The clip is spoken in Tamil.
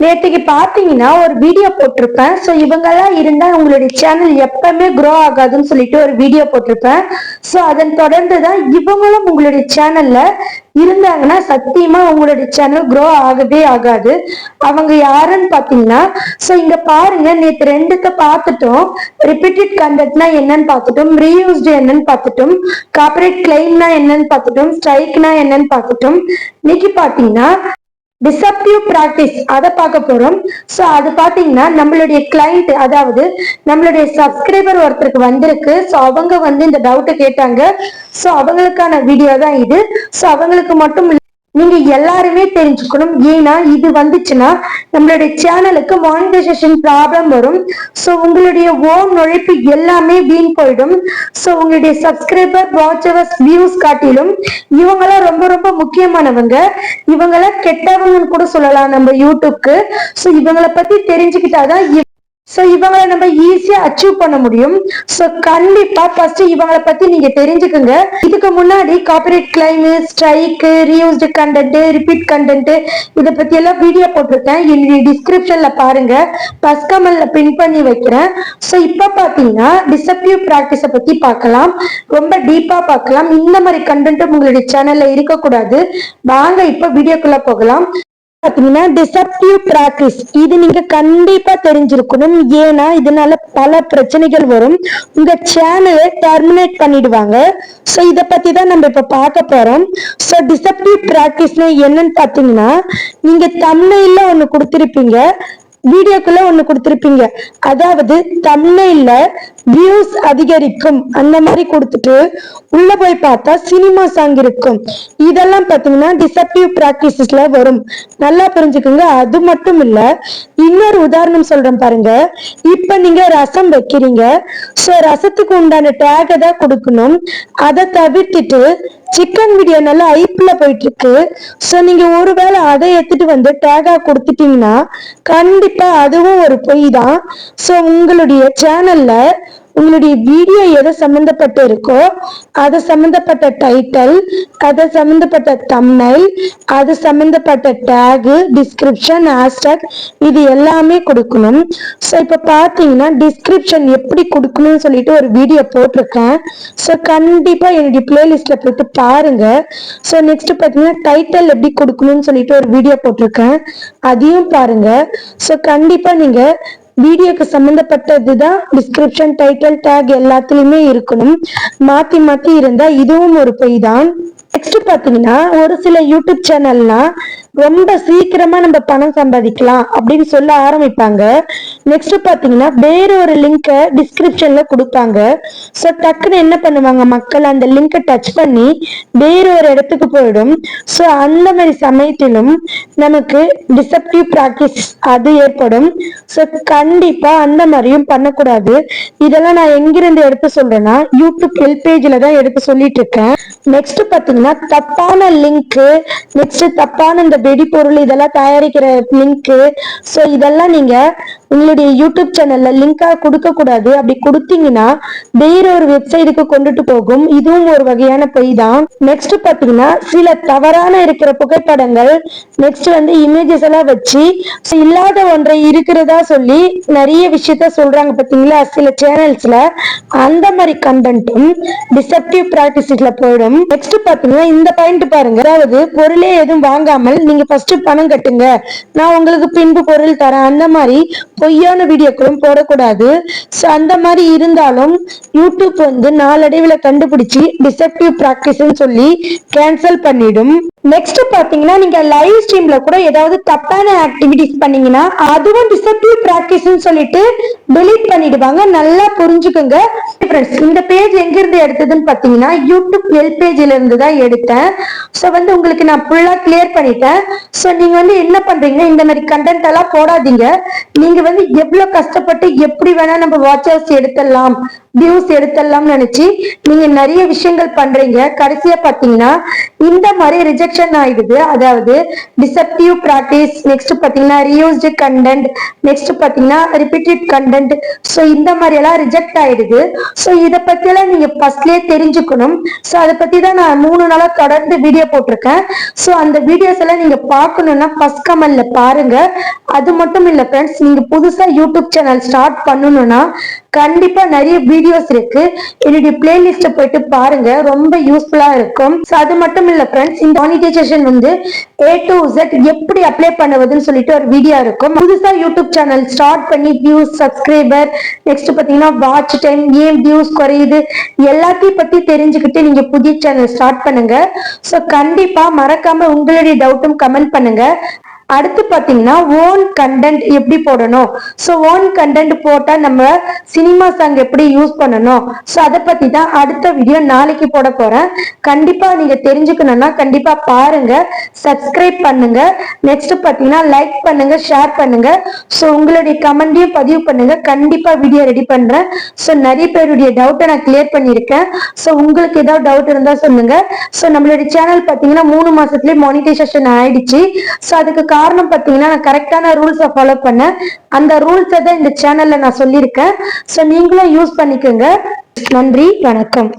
நேற்றுக்கு பாத்தீங்கன்னா ஒரு வீடியோ போட்டிருப்பேன். ஸோ இவங்கெல்லாம் இருந்தா உங்களுடைய சேனல் எப்பவுமே க்ரோ ஆகாதுன்னு சொல்லிட்டு ஒரு வீடியோ போட்டிருப்பேன். ஸோ அதன் தொடர்ந்துதான் இவங்களும் உங்களுடைய சேனல்ல இருந்தாங்கன்னா சத்தியமா உங்களுடைய சேனல் க்ரோ ஆகவே ஆகாது. அவங்க யாருன்னு பாத்தீங்கன்னா, ஸோ இங்க பாருங்க, நேற்று ரெண்டுத்த பார்த்துட்டோம். ரிப்பீட்டட் கண்டென்ட்னா என்னன்னு பார்த்துட்டோம், ரீயூஸ்டு என்னன்னு பார்த்துட்டோம், கார்பரேட் கிளைம்னா என்னன்னு பார்த்துட்டோம், ஸ்ட்ரைக்னா என்னன்னு பார்த்துட்டோம். இன்னைக்கு பாத்தீங்கன்னா டிசப்டிவ் பிராக்டிஸ் அதை பார்க்க போறோம். ஸோ அது பாத்தீங்கன்னா நம்மளுடைய கிளைண்ட், அதாவது நம்மளுடைய சப்ஸ்கிரைபர் ஒருத்தருக்கு வந்திருக்கு. ஸோ அவங்க இந்த டவுட்டை கேட்டாங்க. ஸோ அவங்களுக்கான வீடியோ தான் இது. ஸோ அவங்களுக்கு மட்டும் நீங்க எல்லாருமே தெரிஞ்சுக்கணும். ஏன்னா இது வந்துச்சுன்னா நம்மளுடைய சேனலுக்கு மானிட்டைசேஷன் ப்ராப்ளம் வரும். ஸோ உங்களுடைய ஓன் நுழைப்பு எல்லாமே வீண் போயிடும். ஸோ உங்களுடைய சப்ஸ்கிரைபர், வாட்சவர்ஸ், வியூஸ் காட்டிலும் இவங்கெல்லாம் ரொம்ப ரொம்ப முக்கியமானவங்க. இவங்கெல்லாம் கெட்டவங்கன்னு கூட சொல்லலாம் நம்ம யூடியூப்க்கு. ஸோ இவங்களை பத்தி தெரிஞ்சுக்கிட்டாதான் இவங்களை நம்ம ஈஸியா அச்சீவ் பண்ண முடியும். சோ கண்டிப்பா ஃபர்ஸ்ட் இவங்களை பத்தி நீங்க தெரிஞ்சுக்குங்க. இதுக்கு முன்னாடி corporate claim, strike, reused content, repeat content இதை பத்தி எல்லாம் வீடியோ போட்டிருக்கேன். என்னுடைய டிஸ்கிரிப்ஷன்ல பாருங்க, ஃபர்ஸ்ட் கமெண்ட்ல பின் பண்ணி வைக்கிறேன். சோ இப்ப பாத்தீங்கன்னா டிசப்டிவ் பிராக்டிஸ பத்தி பார்க்கலாம். ரொம்ப டீப்பா பார்க்கலாம். இந்த மாதிரி கண்டென்ட் உங்களுடைய சேனல்ல இருக்கக்கூடாது. வாங்க இப்ப வீடியோக்குள்ள போகலாம். பாத்தீங்கன்னா டிசப்டிவ் பிராக்டிஸ் இது நீங்க கண்டிப்பா தெரிஞ்சிருக்கணும். ஏன்னா இதனால பல பிரச்சனைகள் வரும். உங்க சேனலை டெர்மினேட் பண்ணிடுவாங்க. சோ இத பத்தி தான் நம்ம இப்ப பார்க்க போறோம். சோ டிசப்டிவ் பிராக்டிஸ்னா என்னன்னு பாத்தீங்கன்னா, நீங்க தம்ப்நெயில்ல ஒண்ணு கொடுத்திருப்பீங்க, வீடியோக்குள்ள ஒண்ணு கொடுத்திருப்பீங்க. அதாவது தம்ப்நெயில்ல வியூஸ் அதிகரிக்கும் அந்த மாதிரி கொடுத்துட்டு உள்ள போய் பார்த்தா சினிமா சாங் இருக்கும். இதெல்லாம் பாத்தீங்கன்னா டிசப்டிவ் பிராக்டிசஸ்ல வரும். நல்லா புரிஞ்சுக்கோங்க. அது மட்டும் இல்ல, இன்னொரு உதாரணம் சொல்றேன் பாருங்க. இப்ப நீங்க ரசம் வைக்கிறீங்க. சோ ரசத்துக்கு உண்டான டேக தான் கொடுக்கணும். அதை தவிர்த்துட்டு சிக்கன் வீடியோ நல்லா ஐப்ல போயிட்டு இருக்கு. சோ நீங்க ஒருவேளை அதை எடுத்துட்டு வந்து டேகா கொடுத்துட்டீங்கன்னா கண்டிப்பா அதுவும் ஒரு பொய் தான். சோ உங்களுடைய சேனல்ல உங்களுடைய வீடியோ எதை சம்பந்தப்பட்டு இருக்கோ அது சம்பந்தப்பட்ட டைட்டில், அது சம்பந்தப்பட்ட தம்ப்நெயில், அது சம்பந்தப்பட்ட டேக், டிஸ்கிரிப்ஷன், ஹேஷ்டேக் இது எல்லாமே கொடுக்கணும். ஸோ இப்ப பாத்தீங்கன்னா டிஸ்கிரிப்ஷன் எப்படி கொடுக்கணும்னு சொல்லிட்டு ஒரு வீடியோ போட்டிருக்கேன். ஸோ கண்டிப்பா என்னுடைய பிளேலிஸ்ட்ல போயிட்டு பாருங்க. ஸோ நெக்ஸ்ட் பாத்தீங்கன்னா டைட்டில் எப்படி கொடுக்கணும்னு சொல்லிட்டு ஒரு வீடியோ போட்டிருக்கேன், அதையும் பாருங்க. ஸோ கண்டிப்பா நீங்க வீடியோக்கு சம்பந்தப்பட்டதுதான் டிஸ்கிரிப்ஷன், டைட்டில், டேக் எல்லாத்துலயுமே இருக்கணும். மாத்தி மாத்தி இருந்தா இதுவும் ஒரு பொய் தான். நெக்ஸ்ட் பாத்தீங்கன்னா ஒரு சில யூடியூப் சேனல்லாம் ரொம்ப சீக்கிரமா நம்ம பணம் சம்பாதிக்கலாம் அப்படின்னு சொல்ல ஆரம்பிப்பாங்க. நெக்ஸ்ட் பாத்தீங்கன்னா வேற ஒரு லிங்கை டிஸ்கிரிப்ஷன்ல கொடுப்பாங்க. சோ டக்குன்னு என்ன பண்ணுவாங்க, மக்கள் அந்த லிங்கை டச் பண்ணி வேற ஒரு இடத்துக்கு போயிடும். சோ அந்த மாதிரி சமயத்திலும் நமக்கு டிசப்டிவ் பிராக்டிஸ் அது ஏற்படும். சோ கண்டிப்பா அந்த மாதிரியும் பண்ணக்கூடாது. இதெல்லாம் நான் எங்கிருந்து எடுத்து சொல்றேன்னா யூடியூப் ஹெல்ப் பேஜ்ல தான் எடுத்து சொல்லிட்டு இருக்கேன். நெக்ஸ்ட் பாத்தீங்கன்னா தப்பான லிங்க், நெக்ஸ்ட் தப்பான இந்த வெடிபொருள் இதெல்லாம் தயாரிக்கிற லிங்க். சோ இதெல்லாம் நீங்க உங்களுடைய யூடியூப் சேனல்ல லிங்கா கொடுக்க கூடாது. அப்படி கொடுத்தீங்கன்னா வேற ஒரு வெப்சைட்டுக்கு கொண்டுட்டு போகும். இதுவும் ஒரு வகையான பொய் தான். நெக்ஸ்ட் பாத்தீங்கன்னா சில தவறான இருக்கிற புகைப்படங்கள், நெக்ஸ்ட் இமேஜஸ் எல்லாம் வச்சு இல்லாத ஒன்றை இருக்கிறதா சொல்லி நிறைய விஷயத்த சொல்றாங்க பாத்தீங்களா சில சேனல்ஸ்ல. அந்த மாதிரி கண்டென்ட்டும் டிசப்டிவ் பிராக்டிஸ்ல போயிடும். நெக்ஸ்ட் பாத்தீங்கன்னா இந்த பாயிண்ட் பாருங்க. அதாவது பொருளே எதுவும் வாங்காமல் நீங்க ஃபர்ஸ்ட் பணம் கட்டுங்க, நான் உங்களுக்கு பின்பு பொருள் தரேன், அந்த மாதிரி பொய்யான வீடியோக்களும் போடக்கூடாது. சோ அந்த மாதிரி இருந்தாலும் யூடியூப் நாளடைவில் கண்டுபிடிச்சு டிசப்டிவ் பிராக்டிஸ் சொல்லி கேன்சல் பண்ணிடும். நெக்ஸ்ட் பாத்தீங்கன்னா நீங்க லைவ் ஸ்ட்ரீம்ல கூட ஏதாவது தப்பான ஆக்டிவிட்டிஸ் பண்ணீங்கன்னா அதுவும் டிசப்டிவ் பிராக்டிஸ் சொல்லிட்டு டெலீட் பண்ணிடுவாங்க. நல்லா புரிஞ்சுக்கோங்க. இந்த பேஜ் எங்க இருந்து எடுத்ததுன்னு பாத்தீங்கன்னா யூடியூப் ஹெல்ப் பேஜ்ல இருந்து தான் எடுத்தேன். சோ உங்களுக்கு நான் ஃபுல்லா கிளியர் பண்ணிட்டேன். சோ நீங்க என்ன பண்றீங்க, இந்த மாதிரி கண்டென்ட் எல்லாம் போடாதீங்க. நீங்க வந்து எவ்வளவு கஷ்டப்பட்டு எப்படி வேணா நம்ம வாட்சர்ஸ் எடுத்துடலாம், வியூஸ் எடுத்துடலாம் நினைச்சு நீங்க நிறைய விஷயங்கள் பண்றீங்க. கடைசியா பாத்தீங்கன்னா இந்த மாதிரி ரிஜெக்ஷன் ஆயிடுது. அதாவது டிசெப்டிவ் பிராக்டிஸ், நெக்ஸ்ட் பாத்தீங்கன்னா ரீயூஸ்டு கண்டென்ட், நெக்ஸ்ட் பாத்தீங்கன்னா ரிப்பீட்டட் கண்டென்ட். சோ இந்த மாதிரி எல்லாம் ரிஜெக்ட் ஆயிடுது. சோ இத பத்தி எல்லாம் நீங்க ஃபர்ஸ்ட்லயே தெரிஞ்சுக்கணும். சோ அதை பத்தி தான் நான் 3 நாளா தொடர்ந்து வீடியோ போட்டிருக்கேன். சோ அந்த வீடியோஸ் எல்லாம் நீங்க பாக்கணும்னா ஃபர்ஸ்ட் கமெண்ட்ல பாருங்க. அது மட்டும் இல்ல ஃப்ரெண்ட்ஸ், நீங்க புதுசா யூடியூப் சேனல் ஸ்டார்ட் பண்ணணும்னா கண்டிப்பா நிறைய வீடியோஸ் இருக்கு, என்னுடைய பிளேலிஸ்ட போயிட்டு பாருங்க, ரொம்ப யூஸ்ஃபுல்லா இருக்கும். அது மட்டும் இல்ல ஃப்ரெண்ட்ஸ், இந்த மானிட்டைசேஷன் வந்து A to Z எப்படி அப்ளை பண்ணுவதுன்னு சொல்லிட்டு ஒரு வீடியோ இருக்கும். புதுசா யூடியூப் சேனல் ஸ்டார்ட் பண்ணி வியூஸ், சப்ஸ்கிரைபர், நெக்ஸ்ட் பாத்தீங்கன்னா வாட்ச் டைம், ஏன் வியூஸ் குறையுது, எல்லாத்தையும் பத்தி தெரிஞ்சுக்கிட்டு நீங்க புதிய சேனல் ஸ்டார்ட் பண்ணுங்க. சோ கண்டிப்பா மறக்காம உங்களுடைய டவுட்டும் கமெண்ட் பண்ணுங்க. அடுத்து பாத்தீங்கன்னா ஓன் கண்டென்ட் எப்படி போடணும். சோ ஓன் கண்டென்ட் போட்டா நம்ம சினிமா சாங் எப்படி யூஸ் பண்ணணும், சோ அதை பத்தி தான் அடுத்த வீடியோ நாளைக்கு போட போறேன். கண்டிப்பா நீங்க தெரிஞ்சுக்கணும்னா கண்டிப்பா பாருங்க, சப்ஸ்கிரைப் பண்ணுங்க, நெக்ஸ்ட் பாத்தீங்கன்னா லைக் பண்ணுங்க, ஷேர் பண்ணுங்க. சோ உங்களுடைய கமெண்டையும் பதிவு பண்ணுங்க, கண்டிப்பா வீடியோ ரெடி பண்றேன். சோ நிறைய பேருடைய டவுட்டை நான் கிளியர் பண்ணிருக்கேன். சோ உங்களுக்கு ஏதாவது டவுட் இருந்தா சொல்லுங்க. சோ நம்மளுடைய சேனல் பாத்தீங்கன்னா 3 மாசத்துலயே மானிட்டைசேஷன் ஆயிடுச்சு. சோ அதுக்கு காரணம் பாத்தீங்கன்னா நான் கரெக்டான ரூல்ஸை ஃபாலோ பண்ணேன். அந்த ரூல்ஸை தான் இந்த சேனல்ல நான் சொல்லியிருக்கேன். சோ நீங்களும் யூஸ் பண்ணிக்கோங்க. நன்றி, வணக்கம்.